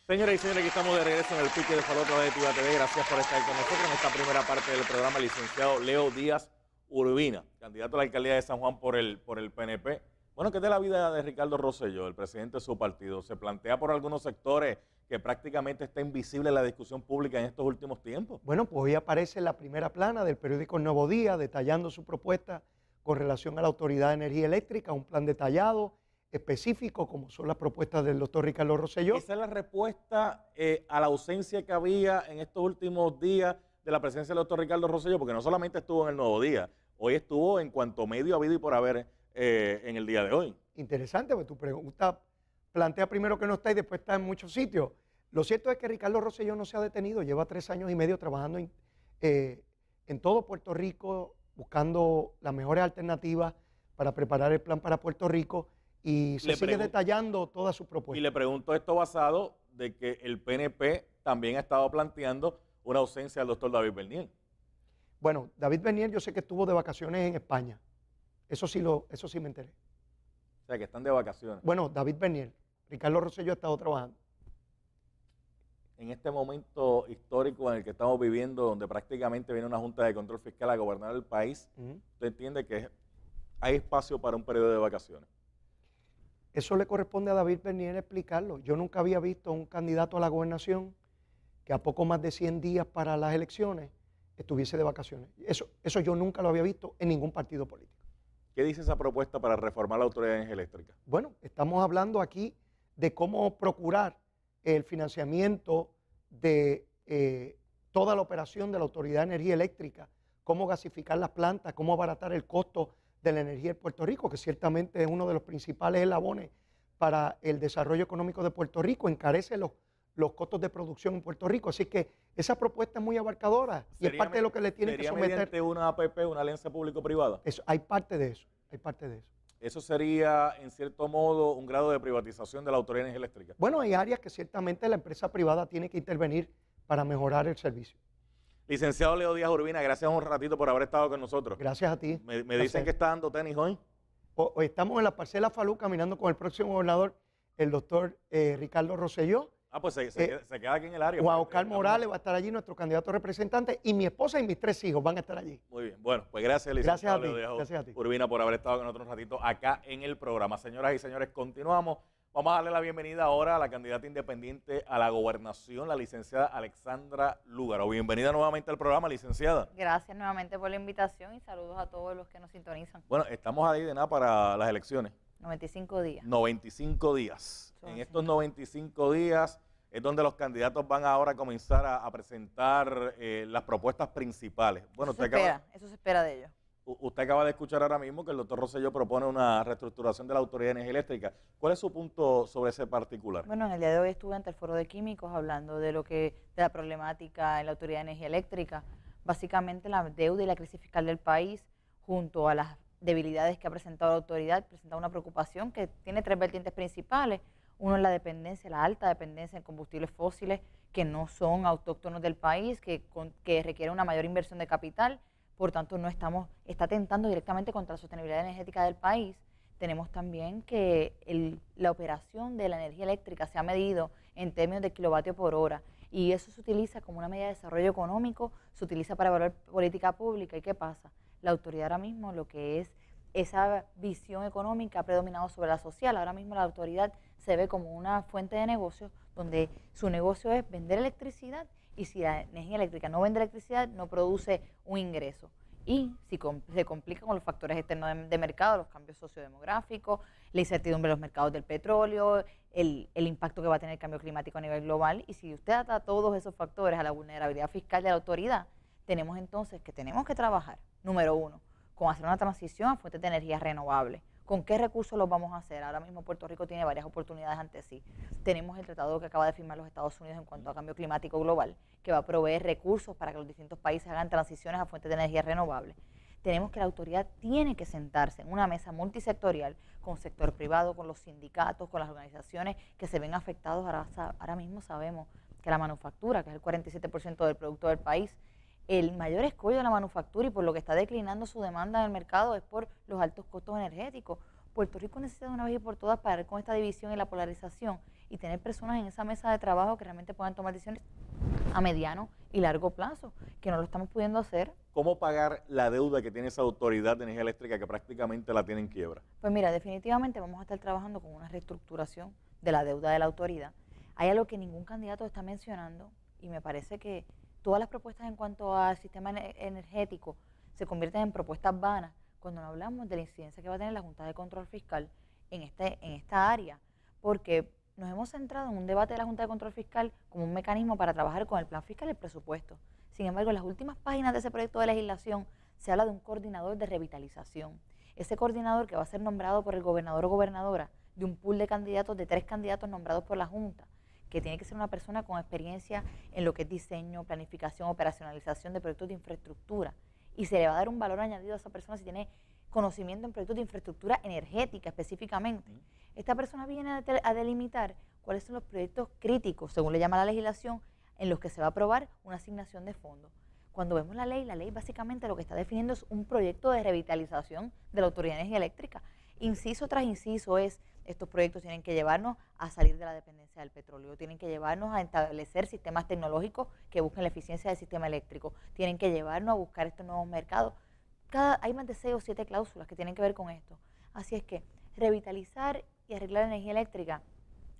Señoras y señores, aquí estamos de regreso en el pique de Salud a través de Tiva TV. Gracias por estar con nosotros en esta primera parte del programa. El licenciado Leo Díaz Urbina, candidato a la alcaldía de San Juan por el PNP. Bueno, ¿qué es de la vida de Ricardo Rosselló, el presidente de su partido? Se plantea por algunos sectores que prácticamente está invisible en la discusión pública en estos últimos tiempos. Bueno, pues hoy aparece en la primera plana del periódico El Nuevo Día detallando su propuesta con relación a la Autoridad de Energía Eléctrica, un plan detallado, específico, como son las propuestas del doctor Ricardo Rosselló. Esa es la respuesta a la ausencia que había en estos últimos días de la presencia del doctor Ricardo Rosselló, porque no solamente estuvo en El Nuevo Día, hoy estuvo en cuanto medio habido y por haber en el día de hoy. Interesante, porque tu pregunta plantea primero que no está y después está en muchos sitios. Lo cierto es que Ricardo Rosselló no se ha detenido, lleva 3 años y medio trabajando en todo Puerto Rico, buscando las mejores alternativas para preparar el plan para Puerto Rico y se sigue detallando toda su propuesta. Y le pregunto esto basado de que el PNP también ha estado planteando una ausencia del doctor David Bernier. Bueno, David Bernier yo sé que estuvo de vacaciones en España, eso sí me enteré. O sea, que están de vacaciones. Bueno, David Bernier, Ricardo Rosselló ha estado trabajando. En este momento histórico en el que estamos viviendo, donde prácticamente viene una Junta de Control Fiscal a gobernar el país, ¿usted entiende que hay espacio para un periodo de vacaciones? Eso le corresponde a David Bernier explicarlo. Yo nunca había visto un candidato a la gobernación que a poco más de 100 días para las elecciones estuviese de vacaciones. Eso yo nunca lo había visto en ningún partido político. ¿Qué dice esa propuesta para reformar la Autoridad de Energía Eléctrica? Bueno, estamos hablando aquí de cómo procurar el financiamiento de toda la operación de la Autoridad de Energía Eléctrica, cómo gasificar las plantas, cómo abaratar el costo de la energía en Puerto Rico, que ciertamente es uno de los principales eslabones para el desarrollo económico de Puerto Rico, encarece los costos de producción en Puerto Rico. Así que esa propuesta es muy abarcadora y es parte de lo que le tiene que someter. ¿Sería mediante una APP, una alianza público-privada? Hay parte de eso, hay parte de eso. ¿Eso sería, en cierto modo, un grado de privatización de la Autoridad de Energía Eléctrica? Bueno, hay áreas que ciertamente la empresa privada tiene que intervenir para mejorar el servicio. Licenciado Leo Díaz Urbina, gracias un ratito por haber estado con nosotros. Gracias a ti. Me dicen que está dando tenis hoy. Hoy estamos en la parcela Falú caminando con el próximo gobernador, el doctor Ricardo Rosselló. Ah, pues se queda aquí en el área. Juan Oscar Morales va a estar allí, nuestro candidato representante, y mi esposa y mis 3 hijos van a estar allí. Muy bien, bueno, pues gracias, licenciado Leo Díaz Urbina, por haber estado con nosotros un ratito acá en el programa. Señoras y señores, continuamos. Vamos a darle la bienvenida ahora a la candidata independiente a la gobernación, la licenciada Alexandra Lúgaro. Bienvenida nuevamente al programa, licenciada. Gracias nuevamente por la invitación y saludos a todos los que nos sintonizan. Bueno, estamos ahí de nada para las elecciones. 95 días. 95 días. En estos 95 días es donde los candidatos van ahora a comenzar a presentar las propuestas principales. Bueno, eso se espera de ellos. Usted acaba de escuchar ahora mismo que el doctor Rosselló propone una reestructuración de la Autoridad de Energía Eléctrica. ¿Cuál es su punto sobre ese particular? Bueno, en el día de hoy estuve ante el Foro de Químicos hablando de la problemática en la Autoridad de Energía Eléctrica. Básicamente la deuda y la crisis fiscal del país, junto a las debilidades que ha presentado la autoridad, presenta una preocupación que tiene 3 vertientes principales. Uno es la dependencia, la alta dependencia en combustibles fósiles que no son autóctonos del país, que requiere una mayor inversión de capital. Por tanto, está atentando directamente contra la sostenibilidad energética del país. Tenemos también que la operación de la energía eléctrica se ha medido en términos de kilovatio por hora y eso se utiliza como una medida de desarrollo económico, se utiliza para evaluar política pública. ¿Y qué pasa? La autoridad ahora mismo, lo que es esa visión económica ha predominado sobre la social. Ahora mismo la autoridad se ve como una fuente de negocios donde su negocio es vender electricidad y si la energía eléctrica no vende electricidad, no produce un ingreso. Y si se complica con los factores externos de mercado, los cambios sociodemográficos, la incertidumbre de los mercados del petróleo, el impacto que va a tener el cambio climático a nivel global. Y si usted ata todos esos factores a la vulnerabilidad fiscal de la autoridad, tenemos entonces que trabajar, número 1, con hacer una transición a fuentes de energía renovables. ¿Con qué recursos los vamos a hacer? Ahora mismo Puerto Rico tiene varias oportunidades ante sí. Tenemos el tratado que acaba de firmar los Estados Unidos en cuanto a cambio climático global, que va a proveer recursos para que los distintos países hagan transiciones a fuentes de energía renovables. Tenemos que la autoridad tiene que sentarse en una mesa multisectorial con el sector privado, con los sindicatos, con las organizaciones que se ven afectados. Ahora mismo sabemos que la manufactura, que es el 47% del producto del país, el mayor escollo de la manufactura y por lo que está declinando su demanda en el mercado es por los altos costos energéticos. Puerto Rico necesita de una vez y por todas parar con esta división y la polarización y tener personas en esa mesa de trabajo que realmente puedan tomar decisiones a mediano y largo plazo, que no lo estamos pudiendo hacer. ¿Cómo pagar la deuda que tiene esa autoridad de energía eléctrica que prácticamente la tiene en quiebra? Pues mira, definitivamente vamos a estar trabajando con una reestructuración de la deuda de la autoridad. Hay algo que ningún candidato está mencionando y me parece que todas las propuestas en cuanto al sistema energético se convierten en propuestas vanas cuando no hablamos de la incidencia que va a tener la Junta de Control Fiscal en esta área, porque nos hemos centrado en un debate de la Junta de Control Fiscal como un mecanismo para trabajar con el plan fiscal y el presupuesto. Sin embargo, en las últimas páginas de ese proyecto de legislación se habla de un coordinador de revitalización. Ese coordinador que va a ser nombrado por el gobernador o gobernadora de un pool de candidatos, de 3 candidatos nombrados por la Junta, que tiene que ser una persona con experiencia en lo que es diseño, planificación, operacionalización de proyectos de infraestructura. Y se le va a dar un valor añadido a esa persona si tiene conocimiento en proyectos de infraestructura energética específicamente. Esta persona viene a delimitar cuáles son los proyectos críticos, según le llama la legislación, en los que se va a aprobar una asignación de fondos. Cuando vemos la ley básicamente lo que está definiendo es un proyecto de revitalización de la Autoridad de Energía Eléctrica. Inciso tras inciso estos proyectos tienen que llevarnos a salir de la dependencia del petróleo, tienen que llevarnos a establecer sistemas tecnológicos que busquen la eficiencia del sistema eléctrico, tienen que llevarnos a buscar estos nuevos mercados. Hay más de 6 o 7 cláusulas que tienen que ver con esto. Así es que revitalizar y arreglar la energía eléctrica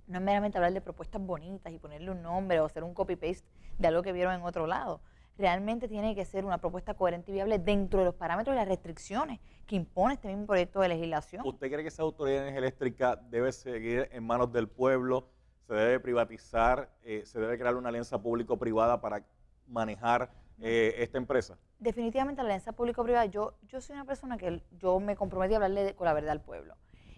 no es meramente hablar de propuestas bonitas y ponerle un nombre o hacer un copy-paste de algo que vieron en otro lado. Realmente tiene que ser una propuesta coherente y viable dentro de los parámetros y las restricciones que impone este mismo proyecto de legislación. ¿Usted cree que esa autoridad de energía eléctrica debe seguir en manos del pueblo, se debe privatizar, se debe crear una alianza público-privada para manejar esta empresa? Definitivamente la alianza público-privada, yo soy una persona que yo me comprometí a hablarle con la verdad al pueblo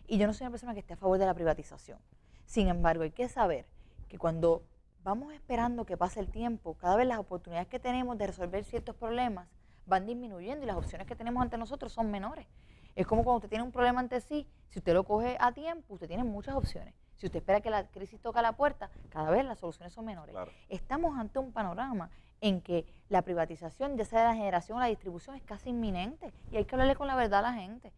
y yo no soy una persona que esté a favor de la privatización. Sin embargo, hay que saber que cuando vamos esperando que pase el tiempo, cada vez las oportunidades que tenemos de resolver ciertos problemas van disminuyendo y las opciones que tenemos ante nosotros son menores. Es como cuando usted tiene un problema ante sí, si usted lo coge a tiempo, usted tiene muchas opciones. Si usted espera que la crisis toque a la puerta, cada vez las soluciones son menores. Claro. Estamos ante un panorama en que la privatización, ya sea de la generación o la distribución, es casi inminente y hay que hablarle con la verdad a la gente.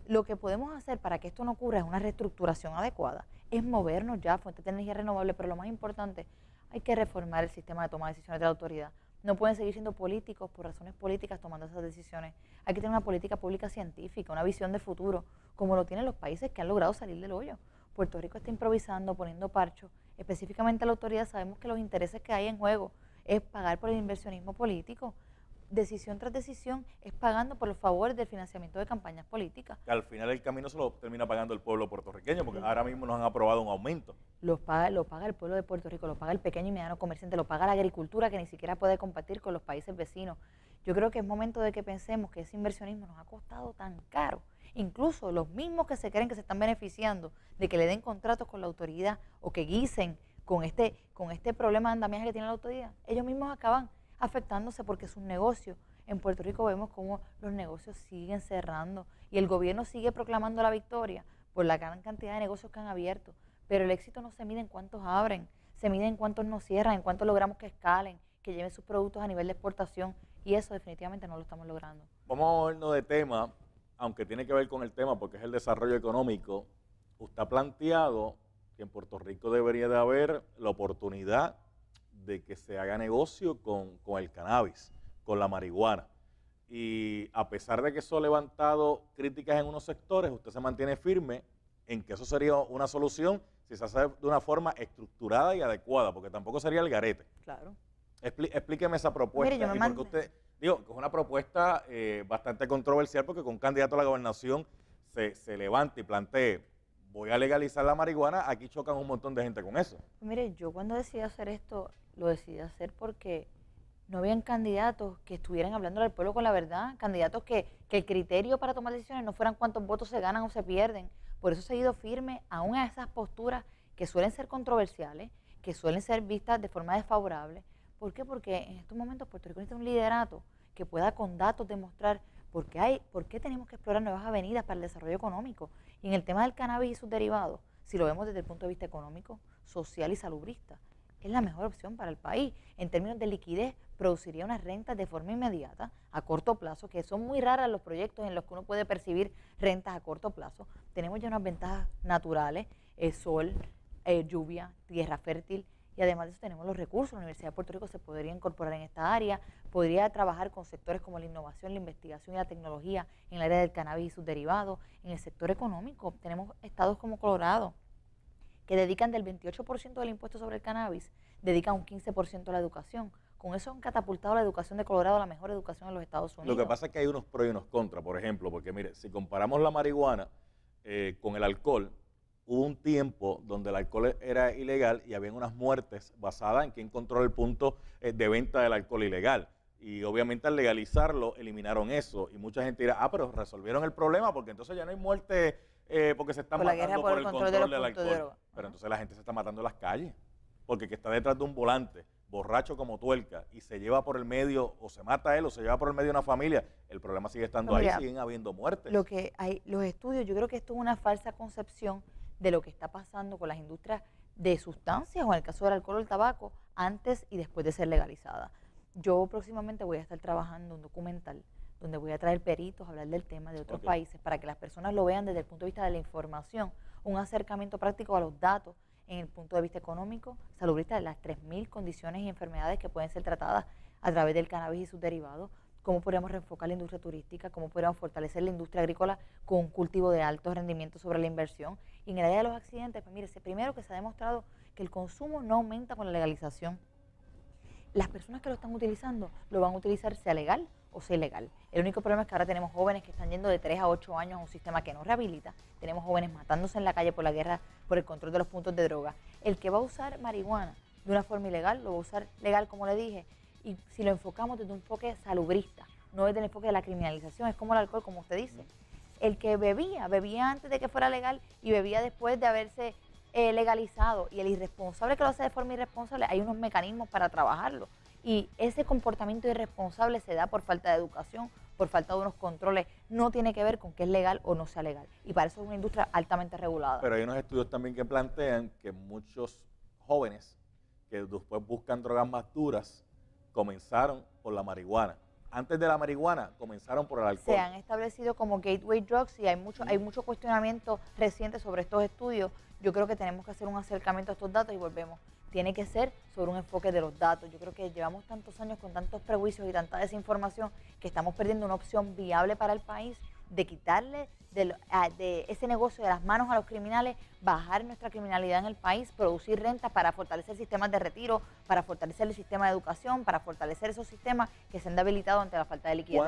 Lo que podemos hacer para que esto no ocurra es una reestructuración adecuada, es movernos ya a fuentes de energía renovable, pero lo más importante, hay que reformar el sistema de toma de decisiones de la autoridad. No pueden seguir siendo políticos por razones políticas tomando esas decisiones. Hay que tener una política pública científica, una visión de futuro, como lo tienen los países que han logrado salir del hoyo. Puerto Rico está improvisando, poniendo parchos. Específicamente la autoridad sabemos que los intereses que hay en juego es pagar por el inversionismo político. Decisión tras decisión es pagando por los favores del financiamiento de campañas políticas. Que al final el camino se lo termina pagando el pueblo puertorriqueño, porque ahora mismo nos han aprobado un aumento. Lo paga el pueblo de Puerto Rico, lo paga el pequeño y mediano comerciante, lo paga la agricultura que ni siquiera puede competir con los países vecinos. Yo creo que es momento de que pensemos que ese inversionismo nos ha costado tan caro. Incluso los mismos que se creen que se están beneficiando de que le den contratos con la autoridad o que guisen con este problema de andamiaje que tiene la autoridad, ellos mismos acaban afectándose porque sus negocios, en Puerto Rico vemos cómo los negocios siguen cerrando y el gobierno sigue proclamando la victoria por la gran cantidad de negocios que han abierto, pero el éxito no se mide en cuántos abren, se mide en cuántos no cierran, en cuántos logramos que escalen, que lleven sus productos a nivel de exportación y eso definitivamente no lo estamos logrando. Vamos a movernos de tema, aunque tiene que ver con el tema porque es el desarrollo económico. Usted ha planteado que en Puerto Rico debería de haber la oportunidad de que se haga negocio con el cannabis, con la marihuana. Y a pesar de que eso ha levantado críticas en unos sectores, usted se mantiene firme en que eso sería una solución si se hace de una forma estructurada y adecuada, porque tampoco sería el garete. Claro. Explíqueme esa propuesta. Mire, y porque usted, digo, que es una propuesta bastante controversial porque con un candidato a la gobernación se levanta y plantee, voy a legalizar la marihuana, aquí chocan un montón de gente con eso. Mire, yo cuando decidí hacer esto, lo decidí hacer porque no habían candidatos que estuvieran hablando al pueblo con la verdad, candidatos que el criterio para tomar decisiones no fueran cuántos votos se ganan o se pierden. Por eso he seguido firme aún a esas posturas que suelen ser controversiales, que suelen ser vistas de forma desfavorable. ¿Por qué? Porque en estos momentos Puerto Rico necesita un liderato que pueda con datos demostrar por qué tenemos que explorar nuevas avenidas para el desarrollo económico. Y en el tema del cannabis y sus derivados, si lo vemos desde el punto de vista económico, social y salubrista, es la mejor opción para el país. En términos de liquidez, produciría unas rentas de forma inmediata, a corto plazo, que son muy raras los proyectos en los que uno puede percibir rentas a corto plazo. Tenemos ya unas ventajas naturales, sol, lluvia, tierra fértil, y además de eso tenemos los recursos. La Universidad de Puerto Rico se podría incorporar en esta área, podría trabajar con sectores como la innovación, la investigación y la tecnología en el área del cannabis y sus derivados. En el sector económico tenemos estados como Colorado, que dedican del 28% del impuesto sobre el cannabis, dedican un 15% a la educación. Con eso han catapultado la educación de Colorado a la mejor educación en los Estados Unidos. Lo que pasa es que hay unos pros y unos contras, por ejemplo, porque mire, si comparamos la marihuana con el alcohol, hubo un tiempo donde el alcohol era ilegal y habían unas muertes basadas en quién controla el punto de venta del alcohol ilegal. Y obviamente al legalizarlo eliminaron eso. Y mucha gente dirá, pero resolvieron el problema porque entonces ya no hay muerte porque se están matando por el control del alcohol. Pero entonces la gente se está matando en las calles. Porque el que está detrás de un volante, borracho como tuerca, y se lleva por el medio, o se mata a él, o se lleva por el medio una familia, el problema sigue estando ahí, siguen habiendo muertes. Lo que hay, los estudios, yo creo que esto es una falsa concepción de lo que está pasando con las industrias de sustancias, o en el caso del alcohol o el tabaco, antes y después de ser legalizada. Yo próximamente voy a estar trabajando un documental donde voy a traer peritos a hablar del tema de otros países para que las personas lo vean desde el punto de vista de la información, un acercamiento práctico a los datos en el punto de vista económico, salubrista, de las 3.000 condiciones y enfermedades que pueden ser tratadas a través del cannabis y sus derivados, cómo podríamos reenfocar la industria turística, cómo podríamos fortalecer la industria agrícola con un cultivo de alto rendimiento sobre la inversión. Y en el área de los accidentes, pues mire, primero que se ha demostrado que el consumo no aumenta con la legalización. Las personas que lo están utilizando lo van a utilizar sea legal o sea ilegal. El único problema es que ahora tenemos jóvenes que están yendo de 3 a 8 años a un sistema que no rehabilita. Tenemos jóvenes matándose en la calle por la guerra, por el control de los puntos de droga. El que va a usar marihuana de una forma ilegal, lo va a usar legal, como le dije. Y si lo enfocamos desde un enfoque salubrista, no desde el enfoque de la criminalización, es como el alcohol, como usted dice. El que bebía antes de que fuera legal y bebía después de haberse legalizado, y el irresponsable que lo hace de forma irresponsable, hay unos mecanismos para trabajarlo. Y ese comportamiento irresponsable se da por falta de educación, por falta de unos controles, no tiene que ver con que es legal o no sea legal. Y para eso es una industria altamente regulada. Pero hay unos estudios también que plantean que muchos jóvenes que después buscan drogas más duras comenzaron por la marihuana. Antes de la marihuana comenzaron por el alcohol. Se han establecido como gateway drugs y hay mucho cuestionamiento reciente sobre estos estudios. Yo creo que tenemos que hacer un acercamiento a estos datos y volvemos. Tiene que ser sobre un enfoque de los datos. Yo creo que llevamos tantos años con tantos prejuicios y tanta desinformación que estamos perdiendo una opción viable para el país de quitarle de ese negocio de las manos a los criminales, bajar nuestra criminalidad en el país, producir rentas para fortalecer sistemas de retiro, para fortalecer el sistema de educación, para fortalecer esos sistemas que se han debilitado ante la falta de liquidez.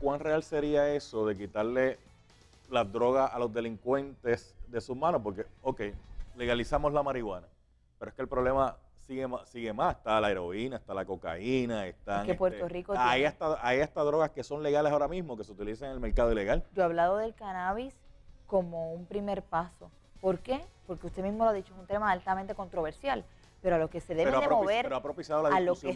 ¿Cuán real sería eso de quitarle las drogas a los delincuentes de sus manos? Porque, legalizamos la marihuana, pero es que el problema sigue más. Está la heroína, está la cocaína, están... Es que Puerto Rico hay hasta drogas que son legales ahora mismo, que se utilizan en el mercado ilegal. Yo he hablado del cannabis como un primer paso. ¿Por qué? Porque usted mismo lo ha dicho, es un tema altamente controversial. Pero a lo que se deben de mover,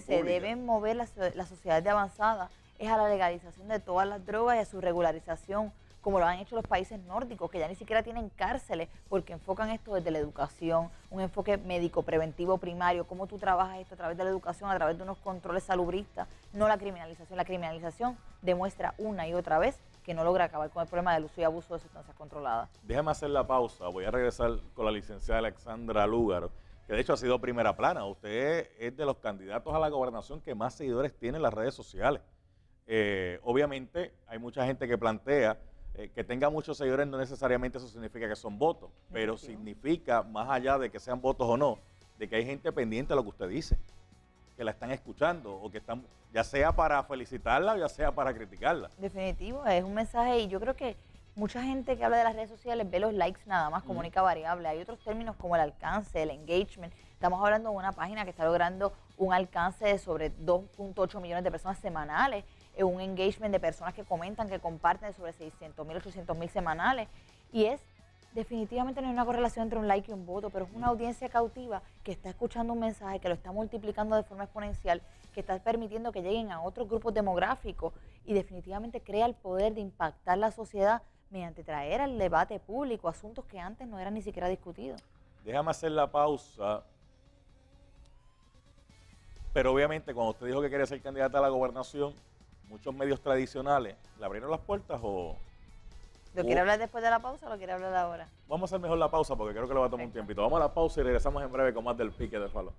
deben mover las sociedades de avanzada es a la legalización de todas las drogas y a su regularización, como lo han hecho los países nórdicos, que ya ni siquiera tienen cárceles, porque enfocan esto desde la educación, un enfoque médico, preventivo, primario, cómo tú trabajas esto a través de la educación, a través de unos controles salubristas, no la criminalización. La criminalización demuestra una y otra vez que no logra acabar con el problema del uso y abuso de sustancias controladas. Déjame hacer la pausa, voy a regresar con la licenciada Alexandra Lúgaro, que de hecho ha sido primera plana. Usted es de los candidatos a la gobernación que más seguidores tiene en las redes sociales. Obviamente hay mucha gente que plantea que tenga muchos seguidores no necesariamente eso significa que son votos, pero significa, más allá de que sean votos o no, de que hay gente pendiente de lo que usted dice, que la están escuchando o que están, ya sea para felicitarla o ya sea para criticarla. Definitivo, es un mensaje, y yo creo que mucha gente que habla de las redes sociales ve los likes nada más como única variable. Hay otros términos como el alcance, el engagement. Estamos hablando de una página que está logrando un alcance de sobre 2.8 millones de personas semanales, un engagement de personas que comentan, que comparten, de sobre 600.000, 800.000 semanales. Y definitivamente no hay una correlación entre un like y un voto, pero es una audiencia cautiva que está escuchando un mensaje, que lo está multiplicando de forma exponencial, que está permitiendo que lleguen a otros grupos demográficos y definitivamente crea el poder de impactar la sociedad mediante traer al debate público asuntos que antes no eran ni siquiera discutidos. Déjame hacer la pausa Pero obviamente cuando usted dijo que quería ser candidata a la gobernación, muchos medios tradicionales le abrieron las puertas o... ¿Lo quiere hablar después de la pausa o lo quiere hablar ahora? Vamos a hacer mejor la pausa porque creo que le va a tomar un tiempito. Vamos a la pausa y regresamos en breve con más del Pique del Falón.